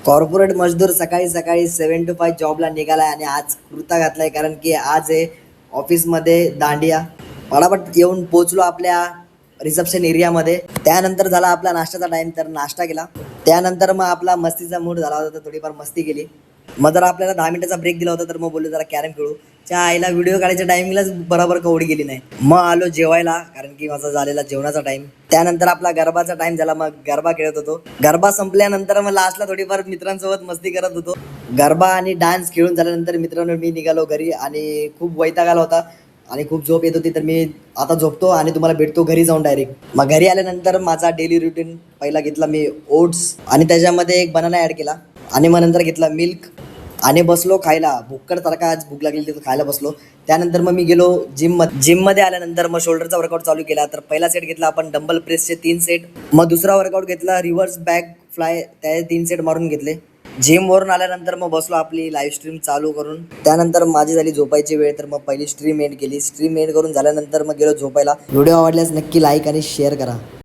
Corporate मजदूर सकाळी सकाळी 7 to 5 जॉबला निघालाय आणि आज कुर्ता घातलाय कारण की आज आहे ऑफिसमध्ये दांडिया. पटापट येऊन पोचलो आपल्या रिसेप्शन एरियामध्ये. त्यानंतर झाला आपला नाश्त्याचा टाइम, तर नाश्ता केला. त्यानंतर मग आपला मस्तीचा मूड झाला होता, तर थोडीफार मस्ती केली. मग जरा आपल्याला 10 मिनिटाचा ब्रेक दिला होता, तर मग बोललो जरा कॅरम खेळू. त्या आईला व्हिडिओ काढायच्या टायमिंगलाच बरोबर कवडी गेली नाही. मग आलो जेवायला कारण की माझा झालेला जेवणाचा टाइम. त्यानंतर आपला गरबाचा टाइम झाला, मग गरबा खेळत होतो. गरबा संपल्यानंतर मग लास्टला थोडीफार मित्रांसोबत मस्ती करत होतो. गरबा आणि डान्स खेळून झाल्यानंतर मित्रांनो मी निघालो घरी आणि खूप वैताग आला होता आणि खूप झोप येत होती, तर मी आता झोपतो आणि तुम्हाला भेटतो घरी जाऊन डायरेक्ट. मग घरी आल्यानंतर माझा डेली रुटीन पहिला घेतला मी ओट्स आणि त्याच्यामध्ये एक बनाना ॲड केला आणि मग नंतर घेतला मिल्क आणि बसलो खायला. भुक्कडसारखा आज भूक लागलेली, तर खायला बसलो. त्यानंतर मग मी गेलो जिममध्ये आल्यानंतर मग शोल्डरचा वर्कआउट चालू केला. तर पहिला सेट घेतला आपण डंबल प्रेसचे 3 सेट. मग दुसरा वर्कआउट घेतला रिव्हर्स बॅक फ्लाय, त्याचे 3 सेट मारून घेतले. जिमवरून आल्यानंतर मग बसलो आपली लाईव्ह स्ट्रीम चालू करून. त्यानंतर माझी झाली झोपायची वेळ, तर मग पहिली स्ट्रीम एंड केली. स्ट्रीम एंड करून झाल्यानंतर मग गेलो झोपायला. व्हिडिओ आवडल्यास नक्की लाईक आणि शेअर करा.